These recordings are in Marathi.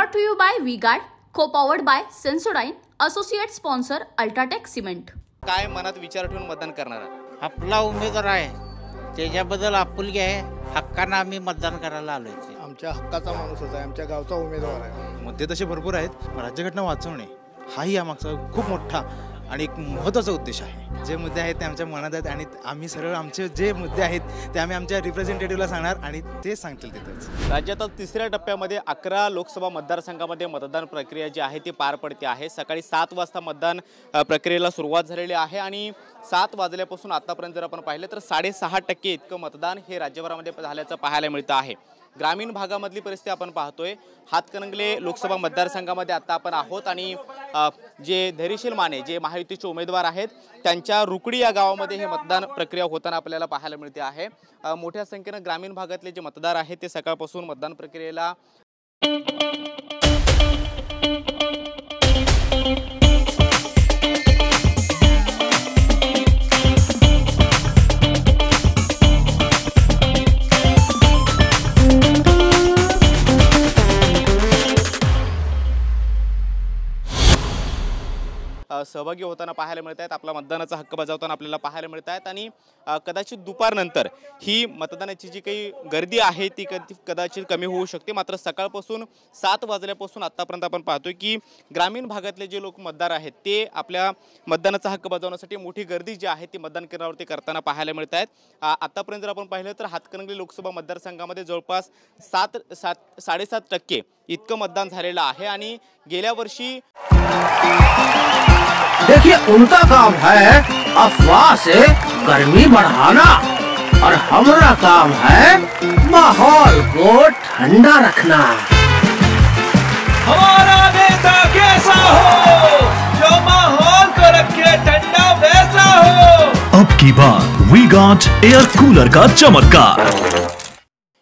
Brought to you by V-Guard, co-powered by Sensodyne, associate sponsor Ultratech Cement. काय मनात विचार ठेवून मतदान करणार आहात? आपला उमेदवार आहे त्याच्याबद्दल आपुलकी आहे, हक्कानं आम्ही मतदान करायला आलोय. आमच्या हक्काचा माणूसच आहे, आमच्या गावचा उमेदवार आहे. मुद्दे तसे भरपूर आहेत, राज्यघटना वाचवणे हाही यामागचा खूप मोठा आणि एक महत्त्वाचा उद्देश आहे. जे मुद्दे आहेत ते आमच्या मनात आहेत आणि आम्ही सरळ आमचे जे मुद्दे आहेत ते आम्ही आमच्या रिप्रेझेंटेटिव्हला सांगणार आणि ते सांगतील तिथेच. राज्यात तिसऱ्या टप्प्यामध्ये 11 लोकसभा मतदारसंघामध्ये मतदान प्रक्रिया जी आहे ती पार पडते आहे. सकाळी 7 वाजता मतदान प्रक्रियेला सुरुवात झालेली आहे आणि 7 वाजल्यापासून आतापर्यंत जर आपण पाहिलं तर 6.5% इतकं मतदान हे राज्यभरामध्ये झाल्याचं पाहायला मिळतं आहे. ग्रामीण भागामधली परिस्थिती आपण पाहतोय. हातकणंगले लोकसभा मतदारसंघामध्ये आता आपण आहोत आणि जे धैर्यशील माने जे महायुतीचे उमेदवार आहेत त्यांच्या रुकडी या गावामध्ये हे मतदान प्रक्रिया होताना आपल्याला पाहायला मिळते आहे. मोठ्या संख्येनं ग्रामीण भागातले जे मतदार आहेत ते सकाळपासून मतदान प्रक्रियेला सहभागी होताना पाहायला मिळत आहेत. आपला मतदानाचा हक्क बजावताना आपल्याला पाहायला मिळत आहेत आणि कदाचित दुपारनंतर ही मतदानाची जी काही गर्दी आहे ती कदाचित कमी होऊ शकते. मात्र सकाळपासून 7 वाजल्यापासून आतापर्यंत आपण पाहतोय की ग्रामीण भागातले जे लोक मतदार आहेत ते आपल्या मतदानाचा हक्क बजावण्यासाठी मोठी गर्दी जी आहे ती मतदान केंद्रावरती करताना पाहायला मिळत आहेत. आतापर्यंत जर आपण पाहिलं तर हातकणंगले लोकसभा मतदारसंघामध्ये जवळपास 7.5% इतकं मतदान झालेलं आहे आणि गेल्या वर्षी देखिए उनका काम है अफवाह से गर्मी बढ़ाना और हमारा काम है माहौल को ठंडा रखना. हमारा नेता कैसा हो जो माहौल को रखे ठंडा वैसा हो. अब की बार V-Guard एयर कूलर का चमत्कार.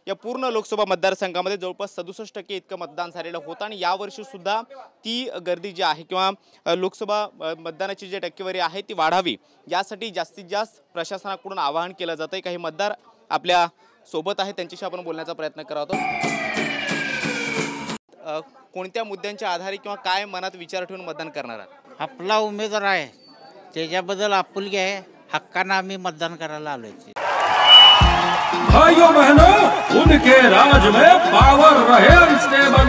या पूर्ण लोकसभा मतदारसंघामध्ये जवळपास 67% इतकं मतदान झालेलं होतं आणि यावर्षी सुद्धा ती गर्दी जी आहे किंवा लोकसभा मतदानाची जी टक्केवारी आहे ती वाढावी यासाठी जास्तीत जास्त प्रशासनाकडून आवाहन केलं जातंय. काही मतदार आपल्या सोबत आहेत त्यांच्याशी आपण बोलण्याचा प्रयत्न करत आहोत. कोणत्या मुद्द्यांच्या आधारे किंवा काय मनात विचार ठेवून मतदान करणार आहात? आपला उमेदवार आहे त्याच्याबद्दल आपुलकी आहे, हक्कानं आम्ही मतदान करायला आलोय. भाइयों बहनों उनके राज में पावर रहे अनस्टेबल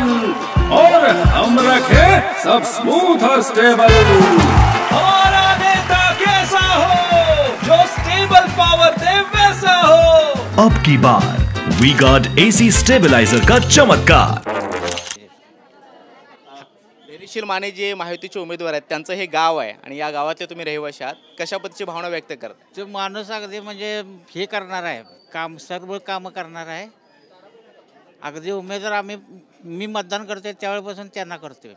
और हम रखे सब स्मूथ और स्टेबल. हमारा नेता कैसा हो जो स्टेबल पावर दे वैसा हो. अब की बार V-Guard AC स्टेबलाइजर का चमत्कार. धैर्यशील माने जे महायुतीचे उमेदवार आहेत त्यांचं हे गाव आहे आणि या गावातले तुम्ही रहिवासी आहात. कशा पद्धतीची भावना व्यक्त करता? जो माणूस अगदी म्हणजे हे करणार आहे, काम सर्व कामं करणार आहे. अगदी उमेदवार मी मतदान करतोय त्यावेळेपासून त्यांना करतोय.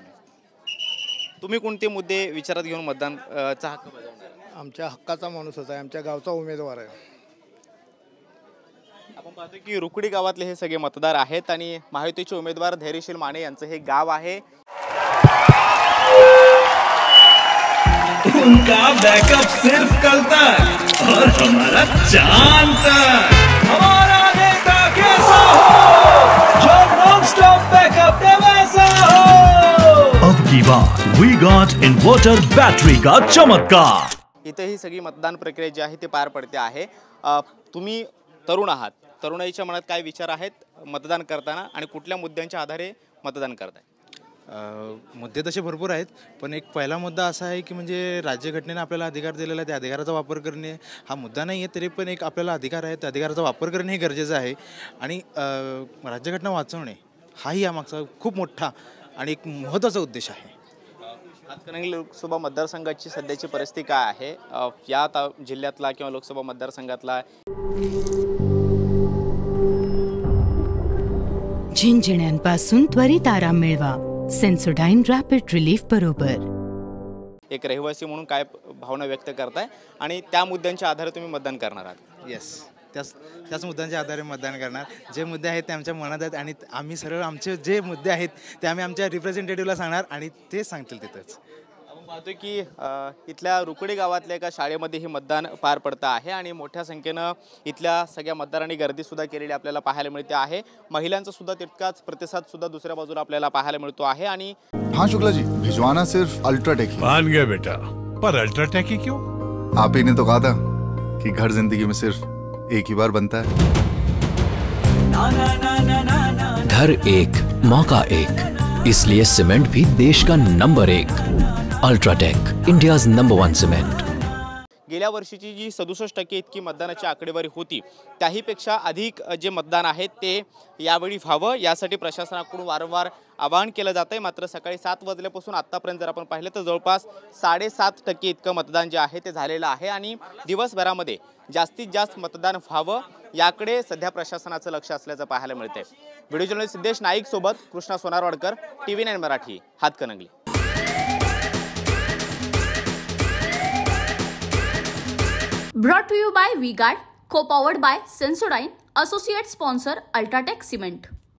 तुम्ही कोणते मुद्दे विचारात घेऊन मतदानचा हक्क बजावणार? आमच्या हक्काचा माणूसच आहे, आमच्या गावचा उमेदवार आहे. आपण पाहतो की रुकडी गावातले हे सगळे मतदार आहेत आणि महायुतीचे उमेदवार धैर्यशील माने यांचं हे गाव आहे. उनका बैकअप सिर्फ कल तक और हमारा चांद तक. हमारा नेता कैसा हो जो नॉन स्टॉप बैकअप दे वैसा हो. अब की बार V-Guard इन्वर्टर बैटरी का चमत्कार. इथे ही सगळी मतदान प्रक्रिया जी आहे ती पार पडते आहे. तुम्ही तरुण आहात, तरुणाईच्या मनात काय विचार आहेत मतदान करताना आणि कुठल्या मुद्द्यांच्या आधारे मतदान करताय? मुद्दे तसे भरपूर आहेत, पण एक पहिला मुद्दा असा आहे की म्हणजे राज्यघटनेने आपल्याला अधिकार दिलेला आहे, त्या अधिकाराचा वापर करणे हा मुद्दा नाही आहे, तरी पण एक आपल्याला अधिकार आहे, त्या अधिकाराचा वापर करणे हे गरजेचं आहे. आणि राज्यघटना वाचवणे हाही यामागचा खूप मोठा आणि एक महत्त्वाचा उद्देश आहे. हातकणंगले लोकसभा मतदारसंघाची सध्याची परिस्थिती काय आहे या जिल्ह्यातला किंवा लोकसभा मतदारसंघातला? झिंझिण्यांपासून त्वरित आराम मिळवा सेन्सोडाइन रॅपिड रिलीफ बरोबर. एक रहिवासी म्हणून काय भावना व्यक्त करताय आणि त्या मुद्द्यांच्या आधारे तुम्ही मतदान करणार आहात? येस, त्याच मुद्द्यांच्या आधारे मतदान करणार. जे मुद्दे आहेत ते आमच्या मनात आहेत आणि आम्ही सरळ आमचे जे मुद्दे आहेत ते आम्ही आमच्या रिप्रेझेंटेटिव्हला सांगणार आणि ते सांगतील तिथेच. पाहतोय की इथल्या रुकडी गावातल्या एका शाळेमध्ये हे मतदान पार पडतं आहे आणि मोठ्या संख्येनं इथल्या सगळ्या मतदारांनी गर्दी सुद्धा केलेली आपल्याला पाहायला मिळते आहे. महिलांचा सुद्धा तितकाच प्रतिसाद सुद्धा दुसऱ्या बाजूला आपल्याला पाहायला मिळतो आहे. आणि हाँ शुक्ला जी, भिजवाना सिर्फ अल्ट्राटेक ही। मान गया बेटा, पर अल्ट्राटेक ही क्यों? आप ही ने तो कहा था कि घर जिंदगी में सिर्फ एक ही बार बनता है। घर एक मौका एक, इसलिए सीमेंट भी देश का number 1। UltraTech, India's number 1 cement. गेल्या वर्षीची जी 67% इतकी मतदानाची आकडेवारी होती त्याहीपेक्षा अधिक जे मतदान आहे ते यावेळी व्हावं यासाठी प्रशासनाकडून वारंवार आवाहन केलं जात आहे. मात्र सकाळी 7 वाजल्यापासून आत्तापर्यंत जर आपण पाहिलं तर जवळपास 7.5% इतकं मतदान जे आहे ते झालेलं आहे आणि दिवसभरामध्ये जास्तीत जास्त मतदान व्हावं याकडे सध्या प्रशासनाचं लक्ष असल्याचं पाहायला मिळतंय. व्हिडिओ जर्नलिस्ट सिद्धेश नाईक सोबत Krishna Sonarwadkar, TV9 Marathi, Hatkanangale. Brought to you by V-Guard, co-powered by Sensodyne, associate sponsor Ultratech Cement.